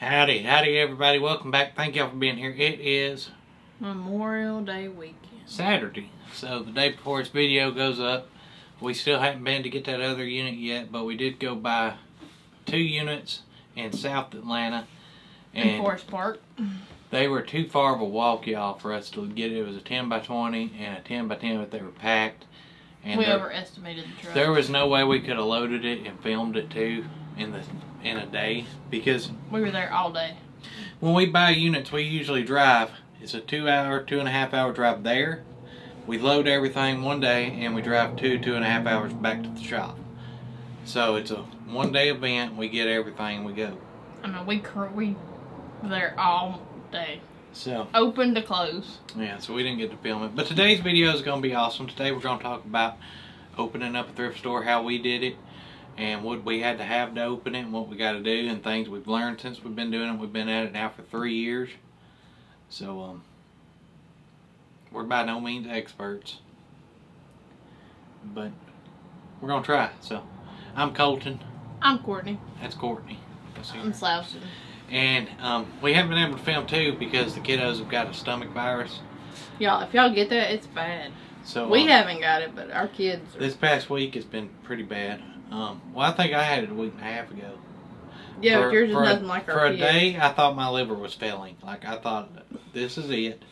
Howdy everybody, welcome back. Thank y'all for being here. It is Memorial Day weekend. Saturday, so the day before this video goes up. We still haven't been to get that other unit yet, but we did go buy 2 units in South Atlanta. And Forest Park. They were too far of a walk, y'all, for us to get it. It was a 10 by 20 and a 10 by 10, but they were packed. And we overestimated the truck. There was no way we could have loaded it and filmed it too in a day, because we were there all day. When we buy units, we usually drive. It's a 2.5 hour drive there. We load everything one day and we drive 2.5 hours back to the shop. So it's a one-day event. We get everything, we go. I mean, we were there all day. So open to close. Yeah, so we didn't get to film it. But today's video is going to be awesome. Today we're going to talk about opening up a thrift store, how we did it, and what we had to have to open it, and what we got to do, and things we've learned since we've been doing it. We've been at it now for 3 years. So, we're by no means experts. But we're going to try. So, I'm Colton. I'm Courtney. That's Courtney. I'm Slouching. And we haven't been able to film too because the kiddos have got a stomach virus. Y'all, if y'all get that, it's bad. So we haven't got it, but our kids This past week has been pretty bad. Well, I think I had it a week and a half ago. Yeah, but yours is nothing like our kids. For a day, I thought my liver was failing. Like, I thought, this is it.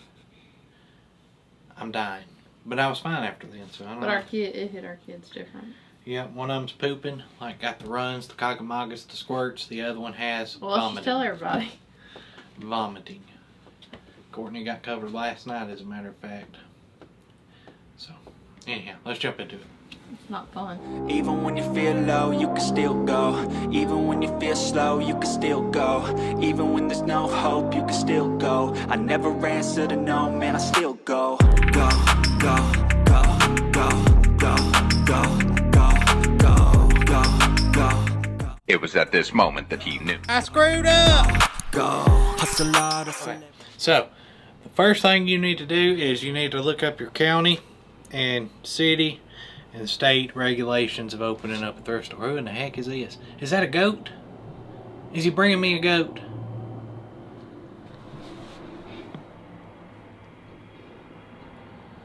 I'm dying. But I was fine after then, so I don't know. But it hit our kids different. Yeah, one of them's pooping, like got the runs, the cockamoggas, the squirts. The other one has vomiting. Let's just tell everybody. Vomiting. Courtney got covered last night, as a matter of fact. So, anyhow, let's jump into it. It's not fun. Even when you feel low, you can still go. Even when you feel slow, you can still go. Even when there's no hope, you can still go. I never answer to no, man, I still go. Go, go, go, go, go, go, go, go, go, go. It was at this moment that he knew. I screwed up! Go. Hustle hard, hustle. Okay. So, the first thing you need to do is you need to look up your county and city and state regulations of opening up a thrift store. Who in the heck is this? Is that a goat? Is he bringing me a goat?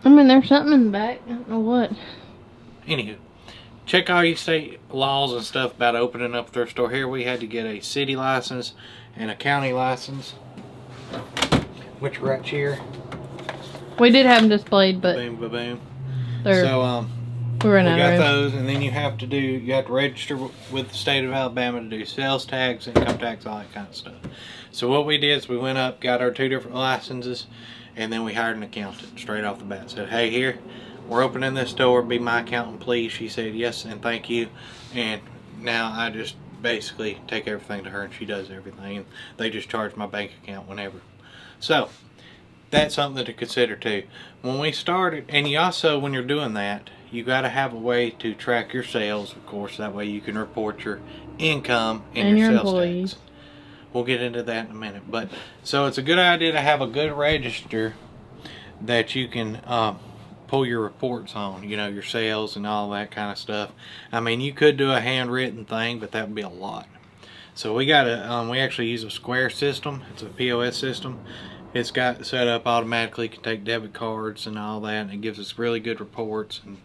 I mean, there's something in the back. I don't know what. Anywho, check all your state laws and stuff about opening up a thrift store. Here we had to get a city license and a county license, which are right here. We did have them displayed, but boom, boom, boom. So we got those, and then you have to register with the state of Alabama to do sales tax, income tax, all that kind of stuff. So what we did is we went up, got our 2 different licenses, and then we hired an accountant straight off the bat. Said, hey, here, we're opening this store, be my accountant, please. She said yes and thank you. And now I just basically take everything to her and she does everything. And they just charge my bank account whenever. So that's something to consider too. When we started, and you also, when you're doing that, you got to have a way to track your sales, of course. That way you can report your income and your sales employees. tax. We'll get into that in a minute. But so it's a good idea to have a good register that you can pull your reports on, you know, your sales and all that kind of stuff. I mean, you could do a handwritten thing, but that would be a lot. So we got we actually use a Square system. It's a POS system. It's got set up automatically, can take debit cards and all that, and it gives us really good reports. And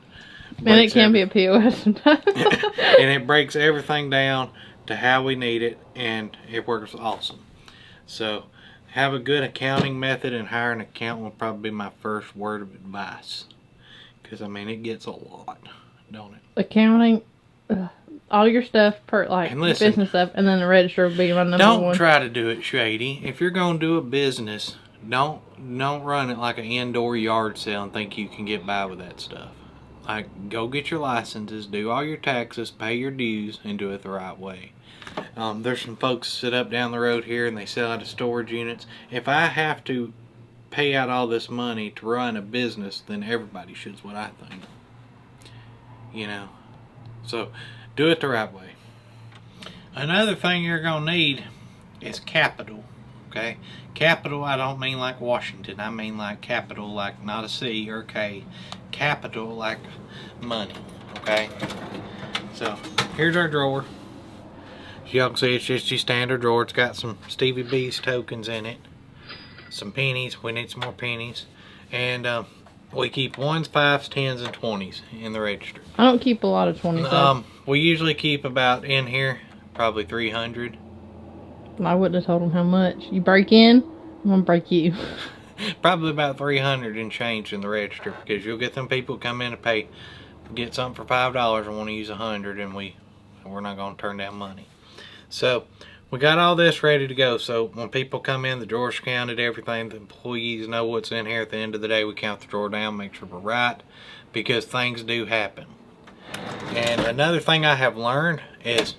it can be a POS sometimes. And it breaks everything down to how we need it, and it works awesome. So have a good accounting method, and hire an accountant will probably be my first word of advice. Because, I mean, it gets a lot, don't it? Accounting, all your stuff, business stuff, and then the register will be my number one. Don't try to do it shady. If you're going to do a business, don't run it like an indoor yard sale and think you can get by with that stuff. Like, go get your licenses, do all your taxes, pay your dues, and do it the right way. There's some folks sit up down the road here and they sell out of storage units. If I have to pay out all this money to run a business, then everybody should, is what I think. You know, so do it the right way. Another thing you're going to need is capital. Okay, capital, I don't mean like Washington. I mean like capital, like not a C or a K. Capital, like money. Okay, so here's our drawer. Y'all can see it's just your standard drawer. It's got some Stevie B's tokens in it. Some pennies. We need some more pennies. And we keep 1s, 5s, 10s, and 20s in the register. I don't keep a lot of 20s. We usually keep about in here probably 300. I wouldn't have told them how much. You break in, I'm gonna break you. Probably about 300 and change in the register, because you'll get them people who come in and get something for $5 and want to use 100, and we're not going to turn down money. So we got all this ready to go. So when people come in, the drawers counted, everything. The employees know what's in here. At the end of the day, we count the drawer down, make sure we're right, because things do happen. And another thing I have learned is,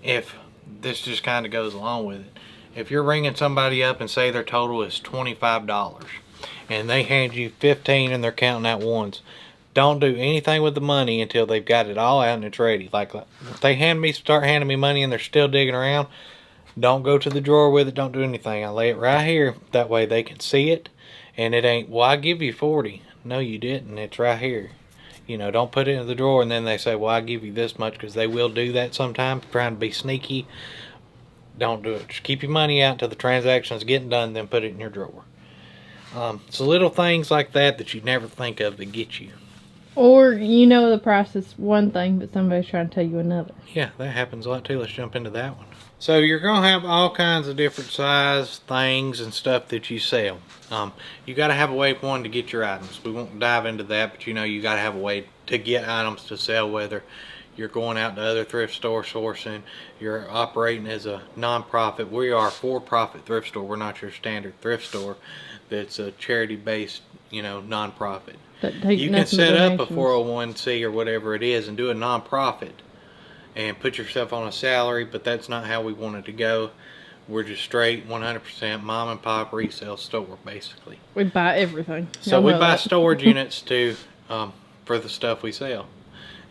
if this just kind of goes along with it, if you're ringing somebody up and say their total is $25 and they hand you 15 and they're counting out ones, don't do anything with the money until they've got it all out and it's ready. Like if they start handing me money and they're still digging around, don't go to the drawer with it. Don't do anything. I lay it right here. That way they can see it, and it ain't, well, I give you 40. No, you didn't. It's right here. You know, don't put it in the drawer and then they say, well, I give you this much, because they will do that sometimes, trying to be sneaky. Don't do it. Just keep your money out until the transaction is getting done, then put it in your drawer. So little things like that you never think of that get you. Or you know the price is one thing, but somebody's trying to tell you another. Yeah, that happens a lot too. Let's jump into that one. So you're going to have all kinds of different size things and stuff that you sell. You got to have a way, one, to get your items. We won't dive into that, but you got to have a way to get items to sell, whether you're going out to other thrift store sourcing, you're operating as a non-profit. We are a for-profit thrift store. We're not your standard thrift store that's a charity-based, non-profit. You can set up a 401c or whatever it is and do a non-profit and put yourself on a salary, but that's not how we want it to go. We're just straight 100% mom and pop resale store, basically. We buy everything. So we buy storage units too, for the stuff we sell,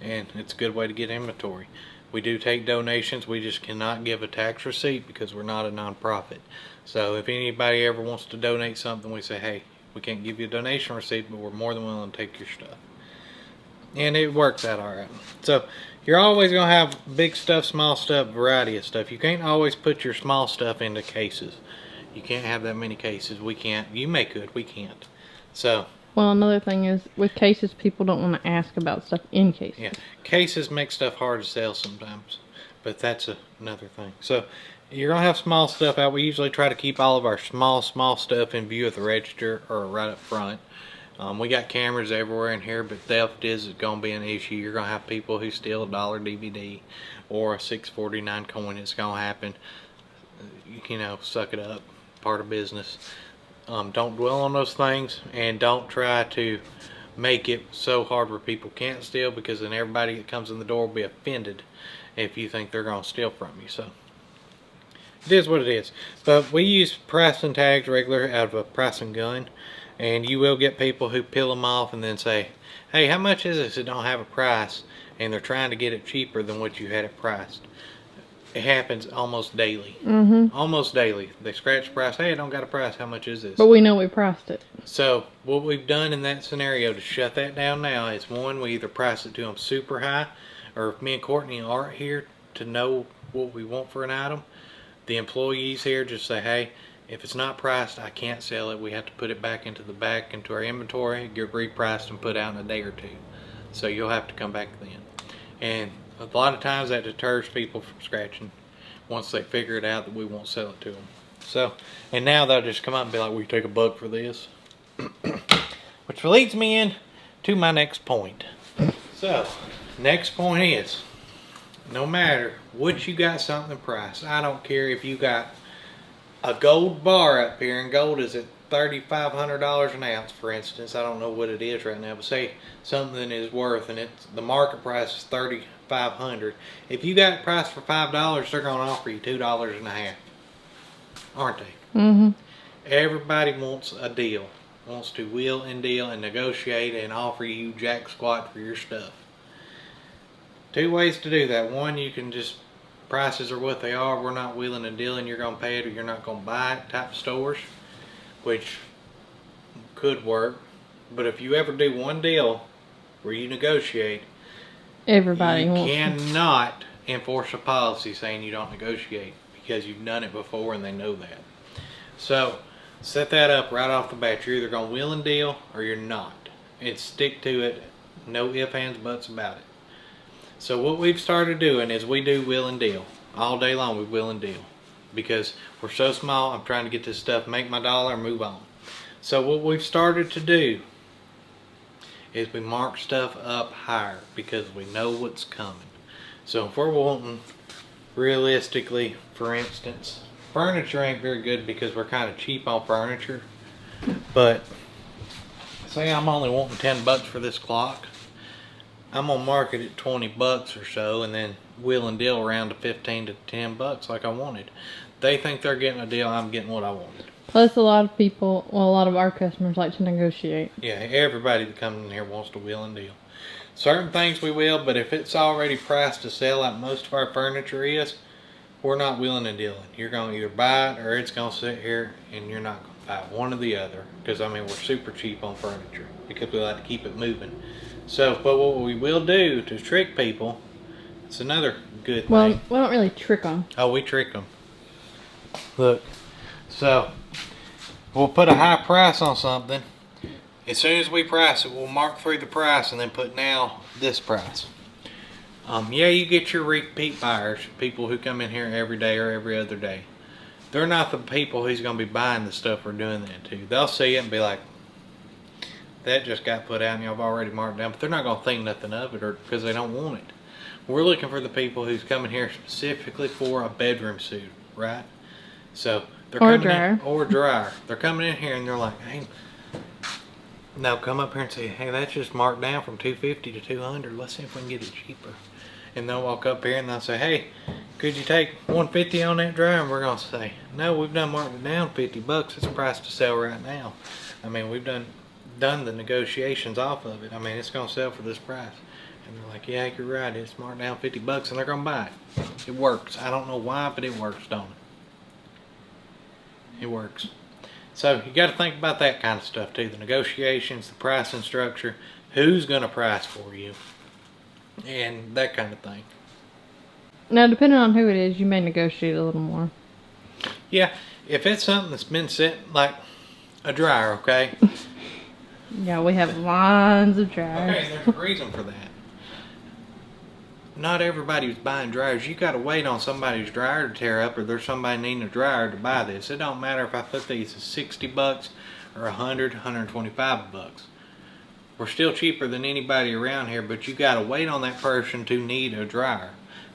and it's a good way to get inventory. We do take donations. We just cannot give a tax receipt because we're not a non-profit. So if anybody ever wants to donate something, we say, hey, we can't give you a donation receipt, but we're more than willing to take your stuff. And it works out all right. So you're always going to have big stuff, small stuff, variety of stuff. You can't always put your small stuff into cases. You can't have that many cases. We can't. You may could. We can't. So. Well, another thing is, with cases, people don't want to ask about stuff in cases. Yeah. Cases make stuff hard to sell sometimes. But that's another thing. So you're going to have small stuff out. We usually try to keep all of our small stuff in view at the register or right up front. We got cameras everywhere in here, but theft is going to be an issue. You're going to have people who steal a $1 DVD or a $6.49 coin. It's going to happen. Suck it up. Part of business. Don't dwell on those things, and don't try to make it so hard where people can't steal, because then everybody that comes in the door will be offended if you think they're going to steal from you. So it is what it is. But we use pricing tags regular out of a pricing gun. And you will get people who peel them off and then say, hey, how much is this? It don't have a price. And they're trying to get it cheaper than what you had it priced. It happens almost daily. Almost daily. They scratch the price. Hey, it don't got a price. How much is this? But we know we priced it. So what we've done in that scenario to shut that down now is, one, we either price it to them super high, or if me and Courtney aren't here to know what we want for an item, the employees here just say, hey, if it's not priced, I can't sell it. We have to put it back into our inventory, get repriced, and put out in a day or two. So you'll have to come back then. And a lot of times that deters people from scratching once they figure it out that we won't sell it to them. So, and now they'll just come up and be like, we take a buck for this. Which leads me in to my next point. So, next point is, no matter what you got something priced, I don't care if you got a gold bar up here, and gold is at $3,500 an ounce, for instance. I don't know what it is right now, but say something is worth, and the market price is $3,500. If you got it priced for $5, they're going to offer you $2.50, aren't they? Everybody wants a deal, wants to wheel and deal and negotiate and offer you jack squat for your stuff. Two ways to do that. One, you can just, prices are what they are, we're not wheeling and dealing, you're going to pay it or you're not going to buy it type of stores, which could work. But if you ever do one deal where you negotiate, everybody you cannot enforce a policy saying you don't negotiate because you've done it before and they know that. So set that up right off the bat. You're either going to wheel and deal or you're not. And stick to it. No ifs, ands, buts about it. So what we've started doing is we do wheel and deal. All day long we wheel and deal. Because we're so small, I'm trying to get this stuff, make my dollar, and move on. So what we've started to do is we mark stuff up higher because we know what's coming. So if we're wanting, realistically, for instance, furniture ain't very good because we're kind of cheap on furniture. But say I'm only wanting 10 bucks for this clock. I'm gonna mark it at 20 bucks or so and then wheel and deal around to 15 to 10 bucks like I wanted. They think they're getting a deal, I'm getting what I wanted. Plus a lot of people, well, a lot of our customers like to negotiate. Yeah, everybody that comes in here wants to wheel and deal. Certain things we will, but if it's already priced to sell like most of our furniture is, we're not wheeling and dealing. You're gonna either buy it or it's gonna sit here and you're not gonna buy one or the other. Because I mean, we're super cheap on furniture because we like to keep it moving. So, but what we will do to trick people, it's another good thing. Well, we don't really trick them. Oh, we trick them. Look, so we'll put a high price on something. As soon as we price it, we'll mark through the price and then put now this price. Yeah, you get your repeat buyers, people who come in here every day or every other day. They're not the people who's going to be buying the stuff we're doing that to. They'll see it and be like, that just got put out and y'all have already marked down, but they're not going to think nothing of it or because they don't want it. We're looking for the people who's coming here specifically for a bedroom suit, right? So they're Or coming dryer. in, or dryer. They're coming in here and they're like, hey, they'll come up here and say, hey, that's just marked down from $250 to $200. Let's see if we can get it cheaper. And they'll walk up here and they'll say, hey, could you take $150 on that dryer? And we're gonna say, no, we've done marked it down 50 bucks. It's a price to sell right now. I mean, we've done the negotiations off of it. I mean, it's gonna sell for this price. And they're like, yeah, you're right. It's marked down 50 bucks, and they're gonna buy it. It works. I don't know why, but it works, don't it? It works. So you got to think about that kind of stuff too. The negotiations, the pricing structure, who's gonna price for you, and that kind of thing. Now, depending on who it is, you may negotiate a little more. Yeah, if it's something that's been sitting like a dryer, okay? Yeah, we have lines of dryers. Okay, there's a reason for that. Not everybody who's buying dryers. You got to wait on somebody's dryer to tear up, or there's somebody needing a dryer to buy this. It don't matter if I put these at 60 bucks or 100, 125 bucks. We're still cheaper than anybody around here, but you got to wait on that person to need a dryer.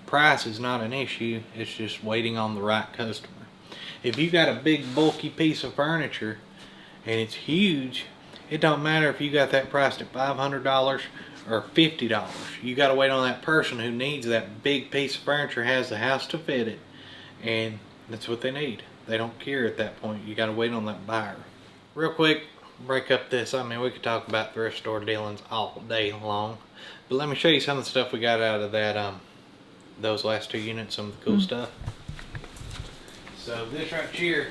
Price is not an issue. It's just waiting on the right customer. If you got a big bulky piece of furniture and it's huge, it don't matter if you got that priced at $500 or $50. You got to wait on that person who needs that big piece of furniture, has the house to fit it, and that's what they need. They don't care at that point. You got to wait on that buyer. Real quick, break up this. I mean, we could talk about thrift store dealings all day long, but let me show you some of the stuff we got out of that those last two units, some of the cool stuff. So this right here,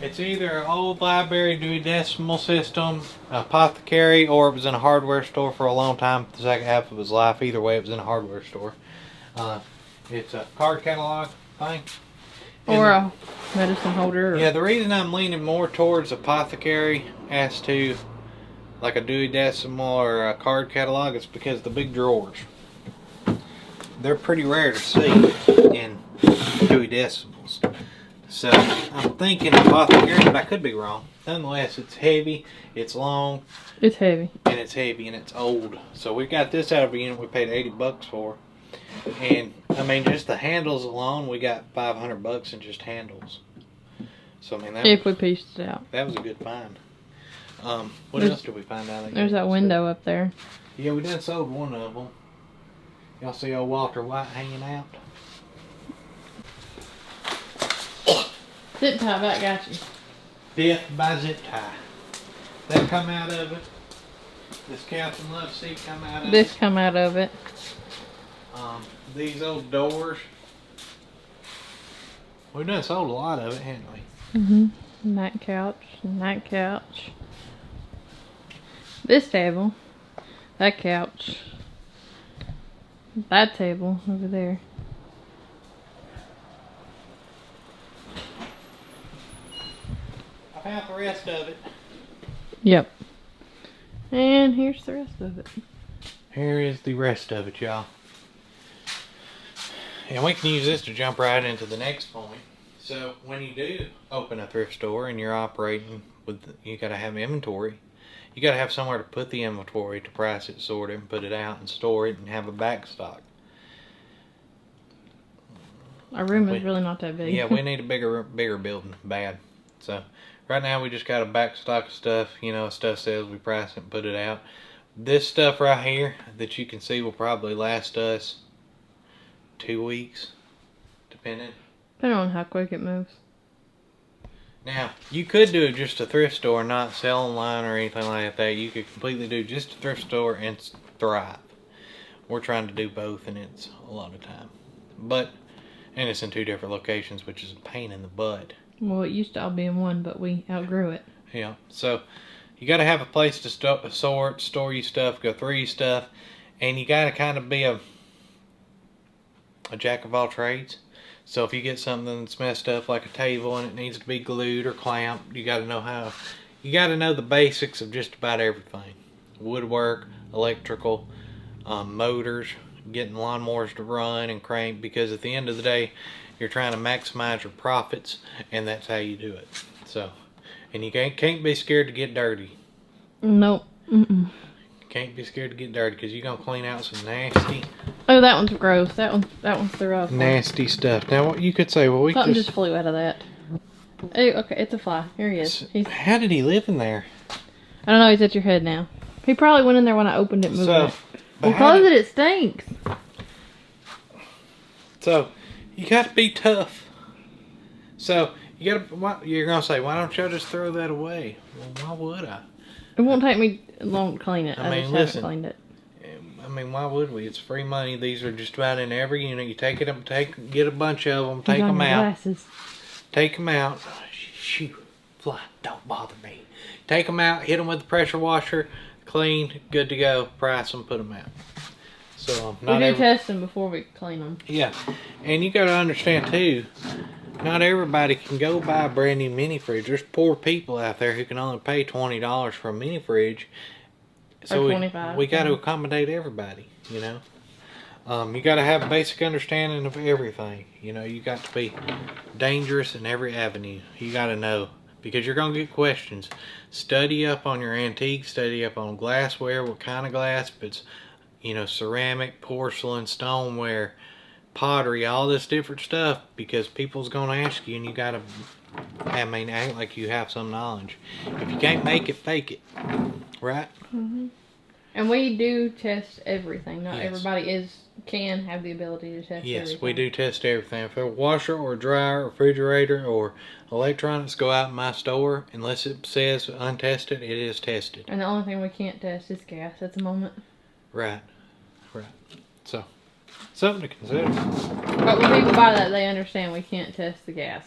it's either an old library Dewey Decimal System, Apothecary, or it was in a hardware store for a long time, the second half of his life. Either way, it was in a hardware store. It's a card catalog thing. Or a medicine holder. Or... Yeah, the reason I'm leaning more towards Apothecary as to like a Dewey Decimal or a card catalog is because the big drawers. They're pretty rare to see in Dewey Decimals. So I'm thinking Apothecary, but I could be wrong. Nonetheless, it's heavy, it's long. It's heavy. And it's heavy and it's old. So we got this out of a unit we paid 80 bucks for. And I mean, just the handles alone, we got 500 bucks in just handles. So I mean, that if we pieced it out. That was a good find. What else did we find out of? There's that window up there. Yeah, we done sold one of them. Y'all see old Walter White hanging out? Zip tie, that got you. Death by zip tie. That come out of it. This Captain Love seat come out of This it. come out of it. These old doors. We've done sold a lot of it, haven't we? Mm-hmm. That couch. This table. That couch. That table over there. I found the rest of it. Yep. And here's the rest of it. Here is the rest of it, y'all. And we can use this to jump right into the next point. So when you do open a thrift store and you're operating with, you got to have inventory. You got to have somewhere to put the inventory, to price it, sort it, and put it out and store it and have a back stock. Our room is really not that big. Yeah, we need a bigger building, bad. So right now we just got a back stock of stuff. You know, stuff says we price it and put it out. This stuff right here that you can see will probably last us 2 weeks, depending on how quick it moves. Now, you could do just a thrift store, not sell online or anything like that. You could completely do just a thrift store and thrive. We're trying to do both, and it's a lot of time. And it's in 2 different locations, which is a pain in the butt. Well, it used to all be in one, but we outgrew it. Yeah, so you got to have a place to store your stuff, go through your stuff, and you got to kind of be a jack of all trades. So if you get something that's messed up, like a table, and it needs to be glued or clamped, you got to know the basics of just about everything. Woodwork, electrical, motors, getting lawnmowers to run and crank, because at the end of the day, you're trying to maximize your profits, and that's how you do it. So, and you can't be scared to get dirty. Nope. Can't be scared to get dirty, because you're gonna clean out some nasty. Oh, that one's gross. That one's the rough one. Nasty stuff. Now, what you could say, well, we something just flew out of that. Oh, okay, it's a fly. Here he is. How did he live in there? I don't know. He's at your head now. He probably went in there when I opened it, moving it. Well, close it. It stinks. So, you got to be tough. So, you're gonna say, why don't y'all just throw that away? Well, why would I? It won't take me long to clean it. I mean, just listen, haven't cleaned it. I mean, why would we? It's free money. These are just about in every unit. You take it up, get a bunch of them, take them out. Glasses. Take them out. Shoot, fly, don't bother me. Take them out, hit them with the pressure washer, clean, good to go. Price them, put them out. So we do test them before we clean them. Yeah, and you got to understand too. Not everybody can go buy a brand new mini fridge. There's poor people out there who can only pay $20 for a mini fridge. So we got to accommodate everybody, you know. You got to have a basic understanding of everything. You know, you got to be dangerous in every avenue. You got to know, because you're going to get questions. Study up on your antiques, study up on glassware, what kind of glass, if it's, you know, ceramic, porcelain, stoneware, pottery, all this different stuff, because people's going to ask you, and you got to, act like you have some knowledge. If you can't make it, fake it. Right? Mm-hmm. And we do test everything. Not yes. everybody can have the ability to test everything. Yes, we do test everything. If a washer or dryer or refrigerator or electronics go out in my store, unless it says untested, it is tested. And the only thing we can't test is gas at the moment. Right. So, something to consider. But when people buy that, they understand we can't test the gas.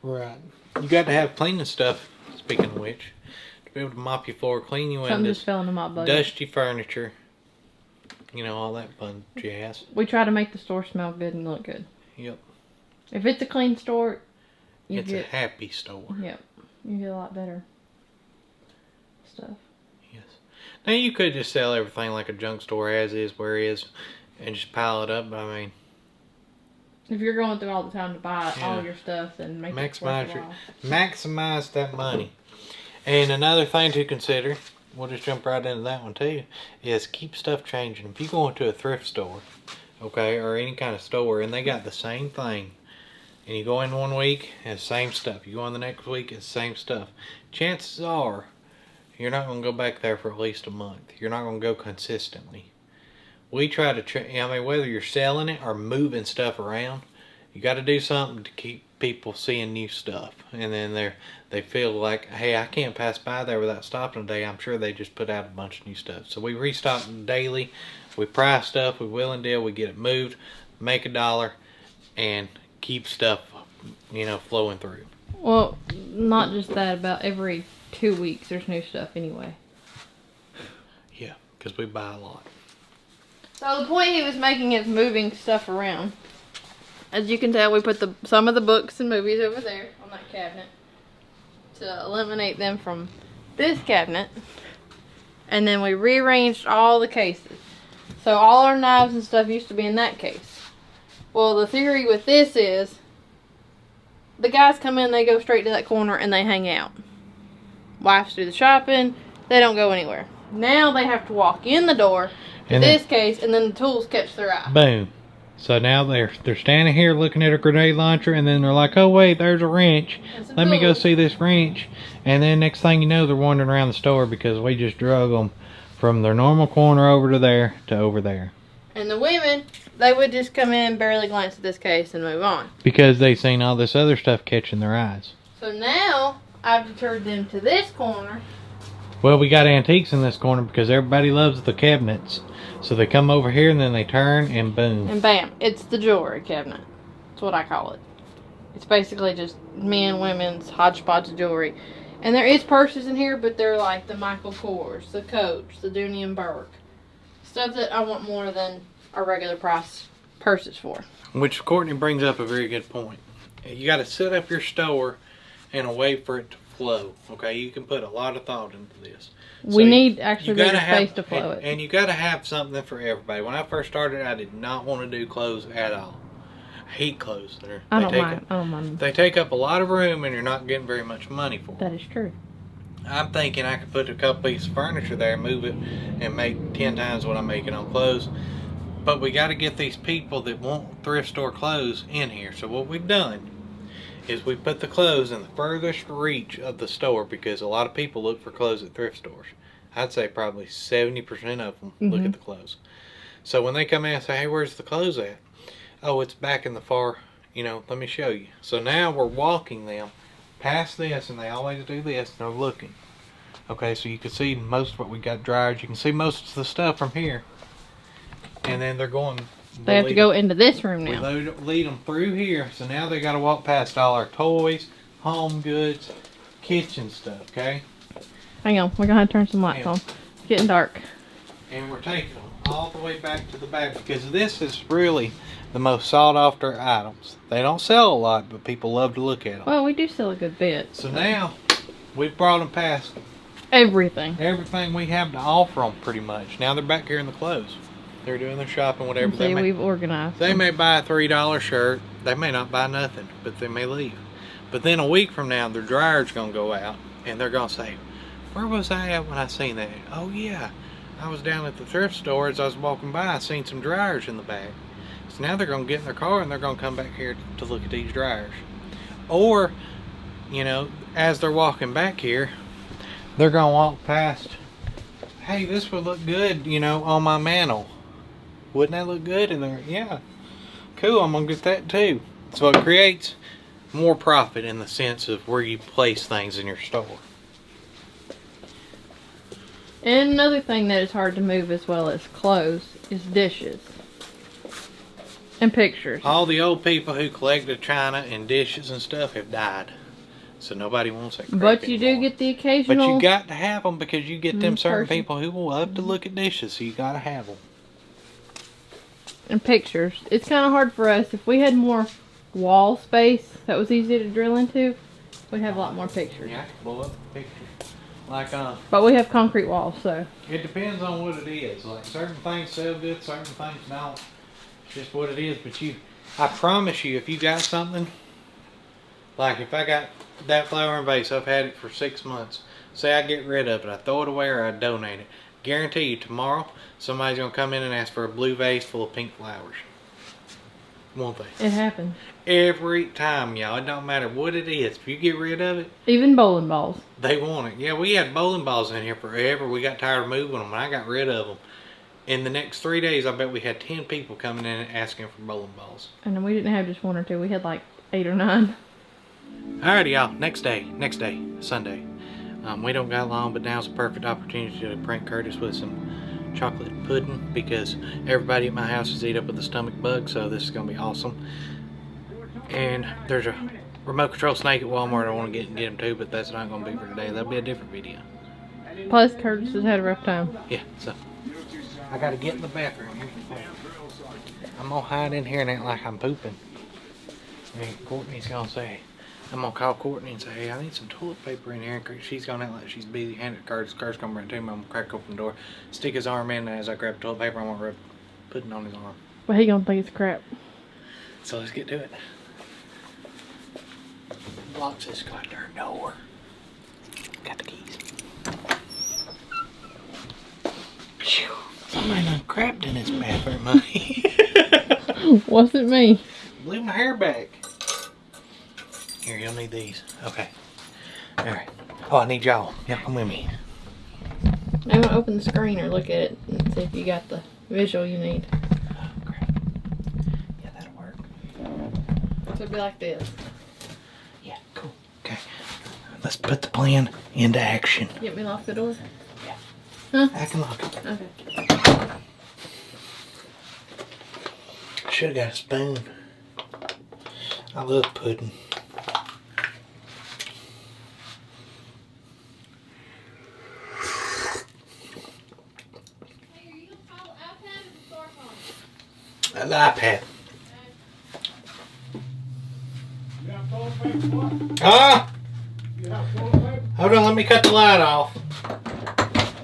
Right. You got to have cleaning stuff, speaking of which. Be able to mop your floor, clean your windows, something just fell in the mop bucket. Dust your furniture, you know, all that fun jazz. We try to make the store smell good and look good. Yep. If it's a clean store, it's a happy store. Yep. You get a lot better stuff. Yes. Now you could just sell everything like a junk store, as is, where is, and just pile it up. But I mean, if you're going through all the time to buy all your stuff, then maximize that money. And another thing to consider, we'll just jump right into that one too, is keep stuff changing. If you go into a thrift store, okay, or any kind of store, and they got the same thing, and you go in one week, it's the same stuff. You go in the next week, it's the same stuff. Chances are, you're not going to go back there for at least a month. You're not going to go consistently. We try to, whether you're selling it or moving stuff around, you got to do something to keep people seeing new stuff, and then they feel like, hey, I can't pass by there without stopping today. I'm sure they just put out a bunch of new stuff. So we restock daily, we price stuff, we will and deal, we get it moved, make $1, and keep stuff, you know, flowing through. Well, not just that, about every 2 weeks there's new stuff anyway. Yeah, because we buy a lot. So the point he was making is moving stuff around. As you can tell, we put some of the books and movies over there on that cabinet to eliminate them from this cabinet. And then we rearranged all the cases. So all our knives and stuff used to be in that case. Well, the theory with this is the guys come in, they go straight to that corner, and they hang out. Wives do the shopping. They don't go anywhere. Now they have to walk in the door to this case, and then the tools catch their eye. Boom. So now they're standing here looking at a grenade launcher, and then they're like, oh wait, there's a wrench. Let me go see this wrench. And then next thing you know, they're wandering around the store because we just drug them from their normal corner over to there to over there. And the women, they would just come in, barely glance at this case, and move on. Because they seen all this other stuff catching their eyes. So now, I've deterred them to this corner. Well, we got antiques in this corner because everybody loves the cabinets. So they come over here and then they turn and boom. And bam, it's the jewelry cabinet. That's what I call it. It's basically just men, women's hodgepodge of jewelry. And there is purses in here, but they're like the Michael Kors, the Coach, the Dooney and Burke. Stuff that I want more than our regular price purses for. Which Courtney brings up a very good point. You got to set up your store in a way for it to flow. Okay, you can put a lot of thought into this. We need actually bigger space to flow it. And you got to have something for everybody. When I first started, I did not want to do clothes at all. I hate clothes. I don't mind. They take up a lot of room, and you're not getting very much money for them. That is true. I'm thinking I could put a couple pieces of furniture there, move it, and make 10 times what I'm making on clothes. But we got to get these people that want thrift store clothes in here. So what we've done is we put the clothes in the furthest reach of the store, because a lot of people look for clothes at thrift stores. I'd say probably 70% of them look at the clothes. So when they come in and say, hey, where's the clothes at? Oh, it's back in the far, let me show you. So now we're walking them past this, and they always do this, and they're looking. Okay, so you can see most of what we got dryers. You can see most of the stuff from here. And then they're going... They have to go into this room now. We lead them through here, so now they got to walk past all our toys, home goods, kitchen stuff, okay? Hang on, we're going to have to turn some lights on. It's getting dark. And we're taking them all the way back to the back, because this is really the most sought after items. They don't sell a lot, but people love to look at them. Well, we do sell a good bit. So now, we've brought them past everything we have to offer them, pretty much. Now they're back here in the clothes. They're doing their shopping, whatever they may. We've organized. They may buy a $3 shirt. They may not buy nothing, but they may leave. But then a week from now, their dryer's going to go out, and they're going to say, where was I at when I seen that? Oh, yeah. I was down at the thrift store as I was walking by. I seen some dryers in the back. So now they're going to get in their car, and they're going to come back here to look at these dryers. Or, as they're walking back here, they're going to walk past, hey, this would look good, on my mantle. Wouldn't that look good? And they're, yeah, cool, I'm going to get that too. So it creates more profit in the sense of where you place things in your store. And another thing that is hard to move as well as clothes is dishes. And pictures. All the old people who collected china and dishes and stuff have died. So nobody wants that crap But you anymore. do get the occasional... But you got to have them, because you get them certain people who will love to look at dishes, so you got to have them. And pictures. It's kind of hard for us. If we had more wall space that was easy to drill into, we'd have a lot more pictures. Yeah, I can blow up a picture. But we have concrete walls, so. It depends on what it is. Like, certain things sell good, certain things don't. It's just what it is. But I promise you, if you got something, like if I got that flowering vase, I've had it for 6 months. Say I get rid of it, I throw it away or I donate it. Guarantee you, tomorrow, somebody's going to come in and ask for a blue vase full of pink flowers. Won't they? It happens. Every time, y'all. It don't matter what it is. If you get rid of it. Even bowling balls. They want it. Yeah, we had bowling balls in here forever. We got tired of moving them, and I got rid of them. In the next 3 days, I bet we had 10 people coming in and asking for bowling balls. And we didn't have just 1 or 2. We had like 8 or 9. Alrighty, y'all. Next day, Sunday. We don't got long, but now's a perfect opportunity to prank Curtis with some chocolate pudding, because everybody at my house is eat up with a stomach bug, so this is going to be awesome. And there's a remote control snake at Walmart I want to get him too, but that's not going to be for today. That'll be a different video. Plus, Curtis has had a rough time. Yeah, so I gotta get in the bathroom. I'm gonna hide in here and act like I'm pooping. And Courtney's gonna say, I'm gonna call Courtney and say, hey, I need some toilet paper in here. And she's gonna act like she's busy. Hand it to Curtis. Curtis gonna bring it to him. I'm gonna crack open the door, stick his arm in, and as I grab the toilet paper, I'm gonna rub pudding on his arm. But he gonna think it's crap. So let's get to it. Locks this goddamn door. Got the keys. Phew. Somebody done crapped in this bathroom, honey. Wasn't me. Blew my hair back. Here, you'll need these. Okay. Alright. Oh, I need y'all. Y'all come with me. I'm gonna open the screen or look at it and see if you got the visual you need. Oh, crap. Yeah, that'll work. So it'll be like this. Yeah, cool. Okay. Let's put the plan into action. You want me to lock the door? Yeah. Huh? I can lock it. Okay. Should have got a spoon. I love pudding. An iPad. Ah! Hold on, let me cut the light off.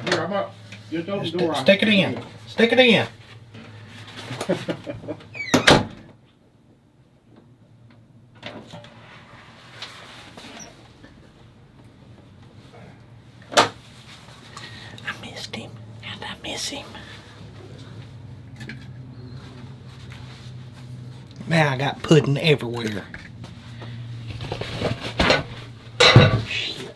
Here, I'm up. Just open the door. Stick it in. Stick it in. I missed him. How'd I miss him? Now I got pudding everywhere. Shit.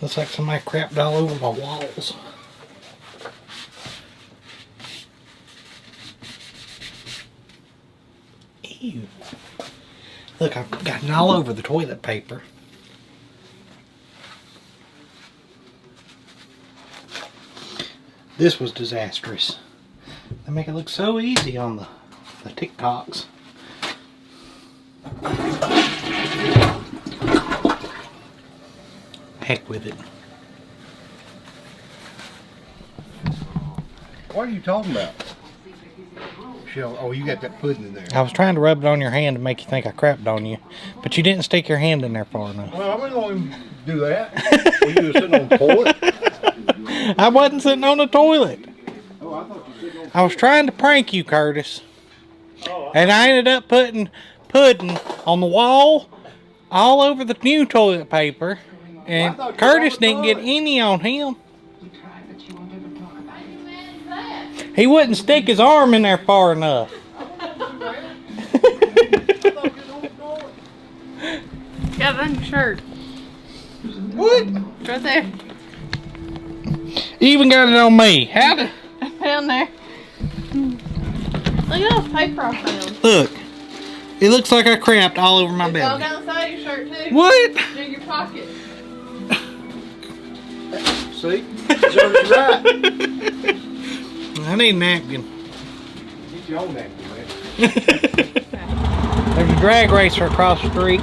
Looks like somebody crapped all over my walls. Ew. Look, I've gotten all over the toilet paper. This was disastrous. They make it look so easy on the TikToks. Heck with it. What are you talking about? Oh, you got that pudding in there. I was trying to rub it on your hand to make you think I crapped on you, but you didn't stick your hand in there far enough. Well, I wasn't going to do that. Were you sitting on the toilet? I wasn't sitting on the toilet. Oh, I thought you were sitting on the I was trying to prank you, Curtis. Oh, And I ended up putting pudding on the wall all over the new toilet paper. And Well, I thought you Curtis were on didn't the get toilet. any on him. He wouldn't stick his arm in there far enough. Got it on your shirt. What? It's right there. You even got it on me. How did... Down there. Look at all this paper I found. Look. It looks like I crapped all over my It's all belly. down the side of your shirt too. What? In your pocket. See? Serves right. I need a napkin. Get your own napkin, man. There's a drag racer across the street.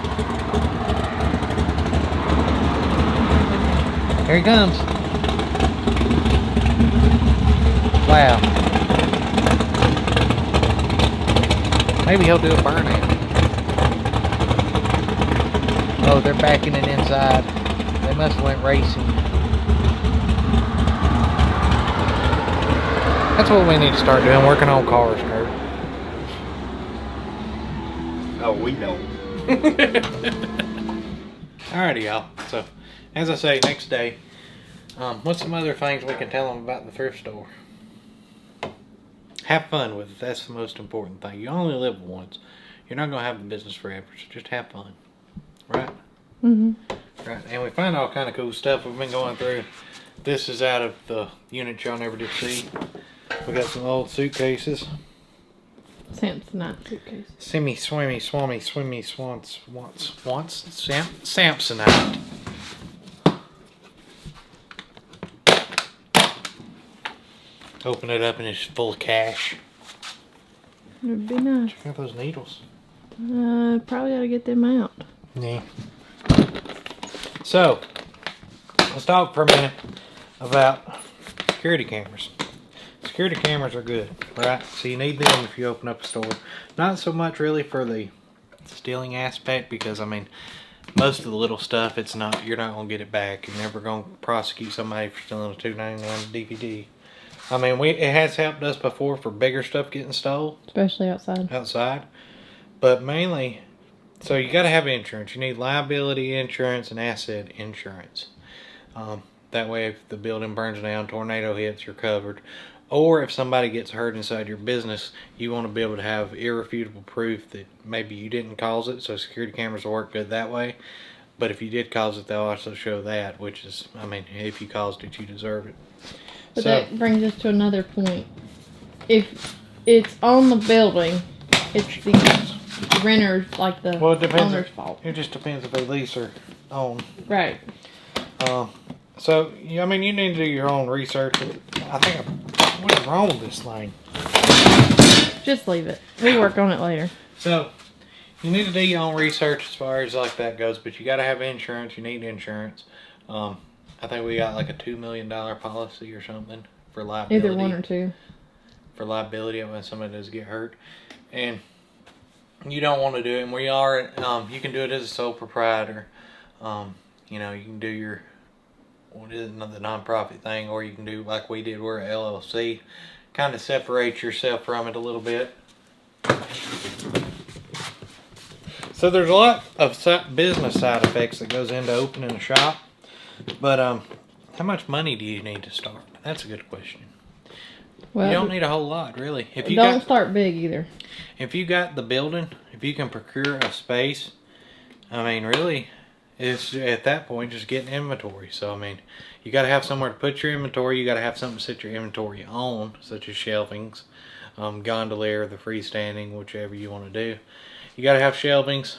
Here he comes. Wow. Maybe he'll do a burnout. Oh, they're backing it inside. They must have went racing. That's what we need to start doing, working on cars, Kurt. Oh, we know. Alrighty, y'all. So, as I say, next day, what's some other things we can tell them about the thrift store? Have fun with it. That's the most important thing. You only live once. You're not going to have the business forever, so just have fun. Right? Mm-hmm. Right. And we find all kind of cool stuff we've been going through. This is out of the unit y'all never did see. We got some old suitcases. Samsonite suitcase. Simmy, swimmy, swammy, swimmy, swans, Samsonite. Open it up and it's full of cash. It'd be nice. Check out those needles. Probably ought to get them out. Yeah. So, let's talk for a minute about security cameras. Security cameras are good, right? So you need them if you open up a store. Not so much really for the stealing aspect, because I mean, most of the little stuff, it's not, you're not gonna get it back. You're never gonna prosecute somebody for stealing a $2.99 DVD. I mean, it has helped us before for bigger stuff getting stolen. Especially outside. Outside. But mainly, so you gotta have insurance. You need liability insurance and asset insurance. That way if the building burns down, tornado hits, you're covered. Or if somebody gets hurt inside your business, you want to be able to have irrefutable proof that maybe you didn't cause it. So security cameras will work good that way. But if you did cause it, they'll also show that, which is, I mean, if you caused it, you deserve it. But that brings us to another point. If it's on the building, it's the renter's, like the owner's fault. It just depends if they lease or own. Right. So, I mean, you need to do your own research. I think, what is wrong with this thing? Just leave it. We'll work on it later. So, you need to do your own research as far as like that goes, but you got to have insurance. You need insurance. I think we got like a $2 million policy or something for liability. Either one or two. For liability when somebody does get hurt. And you don't want to do it. And we are, you can do it as a sole proprietor. You know, you can do your, what is it, the non-profit thing, or you can do like we did, we're a LLC. Kind of separate yourself from it a little bit. So there's a lot of business side effects that goes into opening a shop. But how much money do you need to start? That's a good question. Well, you don't need a whole lot, really. If you don't start big either. If you got the building, if you can procure a space, I mean, really, it's at that point just getting inventory. So I mean, you got to have somewhere to put your inventory. You got to have something to set your inventory on, such as shelvings, gondolier, the freestanding, whichever you want to do. You got to have shelvings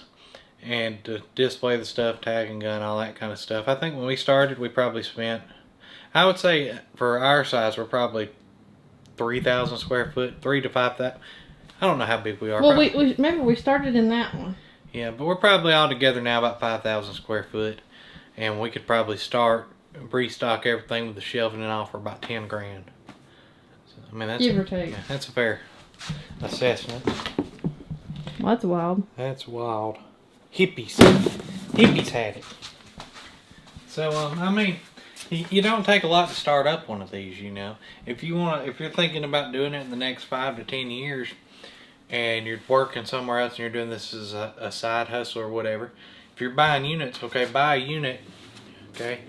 and to display the stuff, tag and gun, all that kind of stuff. I think when we started, we probably spent, I would say for our size, we're probably 3,000 square foot, 3 to 5,000. I don't know how big we are. Well, we remember we started in that one. Yeah, but we're probably all together now about 5,000 square foot, and we could probably start restock everything with the shelving and all for about 10 grand. So, I mean, that's give or take. Yeah, that's a fair assessment. Well, that's wild. That's wild. Hippies had it. So I mean, you don't take a lot to start up one of these, you know. If you're thinking about doing it in the next 5 to 10 years, and you're working somewhere else and you're doing this as a side hustle or whatever, if you're buying units, okay, buy a unit, okay,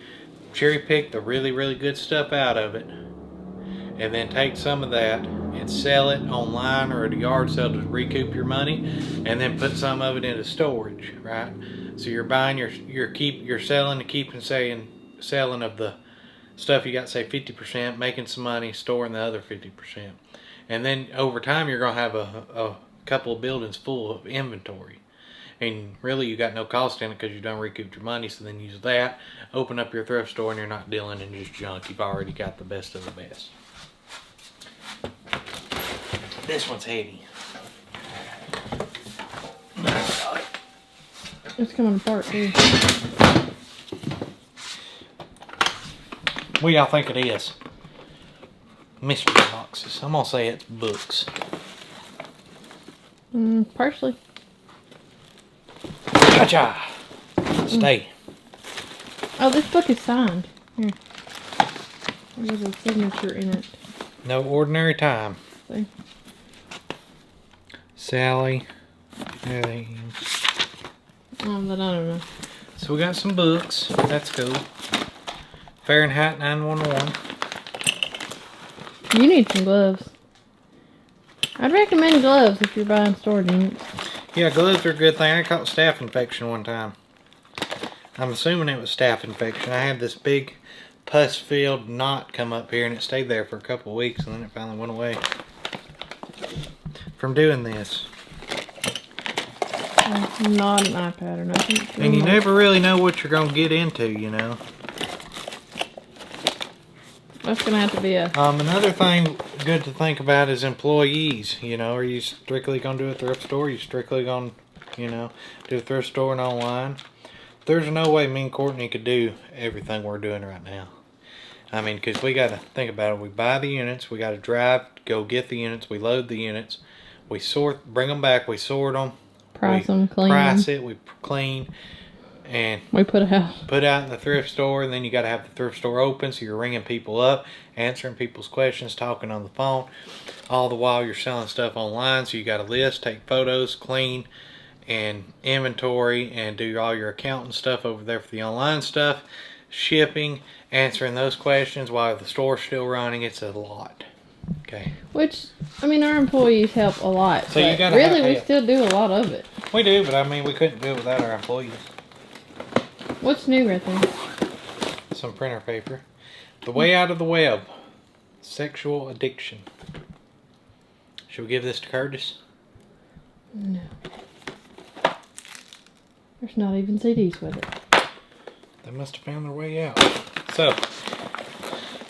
cherry pick the really, really good stuff out of it, and then take some of that and sell it online or at a yard sale to recoup your money, and then put some of it into storage, right? So you're buying you're selling to keep and selling of the stuff you got, say 50%, making some money, storing the other 50%. And then over time you're gonna have a couple of buildings full of inventory. And really you got no cost in it because you done recouped your money, so then use that, open up your thrift store, and you're not dealing in just junk. You've already got the best of the best. This one's heavy. It's coming apart too. What do y'all think it is? Mystery boxes. I'm gonna say it's books. Partially. Gotcha! Stay. Oh, this book is signed. Here. There's a signature in it. No ordinary time. See? Sally. But I don't know. So we got some books. That's cool. Fahrenheit 911. You need some gloves. I'd recommend gloves if you're buying storage units. Yeah, gloves are a good thing. I caught staph infection one time. I'm assuming it was staph infection. I had this big pus-filled knot come up here, and it stayed there for a couple of weeks, and then it finally went away from doing this. Not an iPad or nothing. And you never really know what you're going to get into, you know. That's going to have to be a... Another thing good to think about is employees. You know, are you strictly going to do a thrift store? Are you strictly going to, you know, do a thrift store and online? there's no way me and Courtney could do everything we're doing right now. I mean, because we got to think about it. We buy the units. We got to drive, go get the units. We load the units. We sort, bring them back. We sort them. Price them, clean Price them. it. We clean. And We put out. put out in the thrift store. And then you got to have the thrift store open. So you're ringing people up, answering people's questions, talking on the phone. All the while you're selling stuff online. So you got a list, take photos, clean, and inventory, and do all your accounting stuff over there for the online stuff. Shipping, answering those questions while the store's still running. It's a lot. Okay. Which, I mean, our employees help a lot. So you gotta really, have we help. still do a lot of it. We do, but I mean, we couldn't do it without our employees. What's new right there? Some printer paper. The way out of the web. Sexual addiction. Should we give this to Curtis? No. There's not even CDs with it. They must have found their way out. So,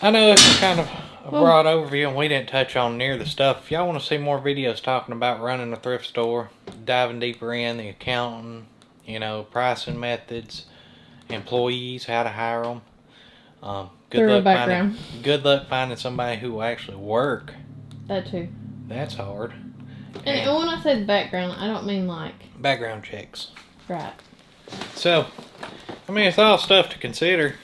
I know it's kind of a broad overview and we didn't touch on near the stuff. If y'all want to see more videos talking about running a thrift store, diving deeper in the accounting, you know, pricing methods, employees, how to hire them. Good luck finding somebody who will actually work. That too. That's hard. And when I say the background, I don't mean like... Background checks. Right. So, I mean, it's all stuff to consider.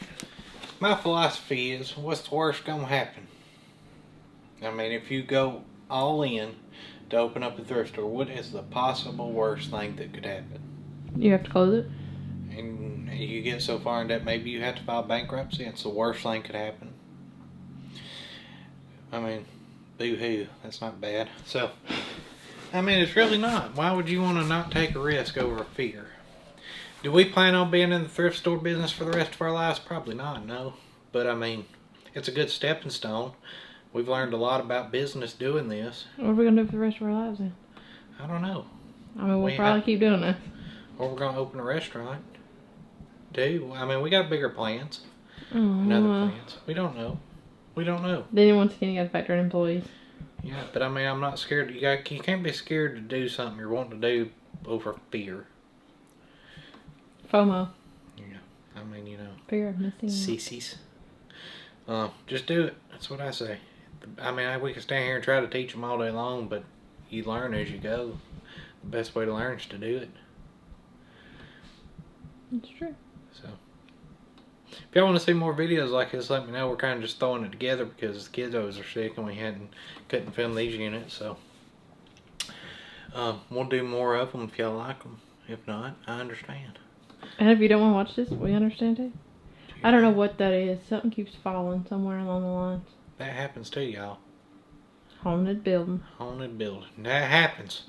My philosophy is, what's the worst going to happen? I mean, if you go all in to open up a thrift store, what is the possible worst thing that could happen? You have to close it? And you get so far in debt, maybe you have to file bankruptcy. It's the worst thing could happen. I mean, boo-hoo. That's not bad. So, I mean, it's really not. Why would you want to not take a risk over fear? Do we plan on being in the thrift store business for the rest of our lives? Probably not, no. But, I mean, it's a good stepping stone. We've learned a lot about business doing this. What are we going to do for the rest of our lives then? I don't know. I mean, we'll probably keep doing this. Or we're going to open a restaurant. I mean, we got bigger plans. Oh, Other plans. We don't know. We don't know. Then once again, you got to factor in employees. Yeah, but I mean, I'm not scared. You can't be scared to do something you're wanting to do over fear. FOMO. Yeah, I mean, you know. Fear of missing out. Sissies. Just do it. That's what I say. I mean, we can stand here and try to teach them all day long, but you learn as you go. The best way to learn is to do it. That's true. So, if y'all want to see more videos like this, let me know. We're kind of just throwing it together because the kiddos are sick and we couldn't film these units. So, we'll do more of them if y'all like them. If not, I understand. And if you don't want to watch this, we understand too. I don't know what that is. Something keeps falling somewhere along the lines. That happens too, y'all. Haunted building. Haunted building. That happens.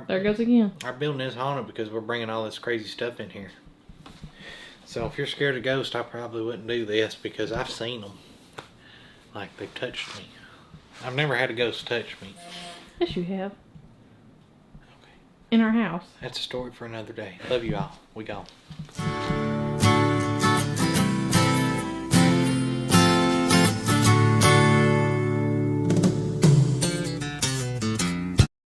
There it goes again. Our building is haunted because we're bringing all this crazy stuff in here. So if you're scared of ghosts, I probably wouldn't do this because I've seen them. Like, they've touched me. I've never had a ghost touch me. Yes, you have. Okay. In our house. That's a story for another day. Love you all. We gone.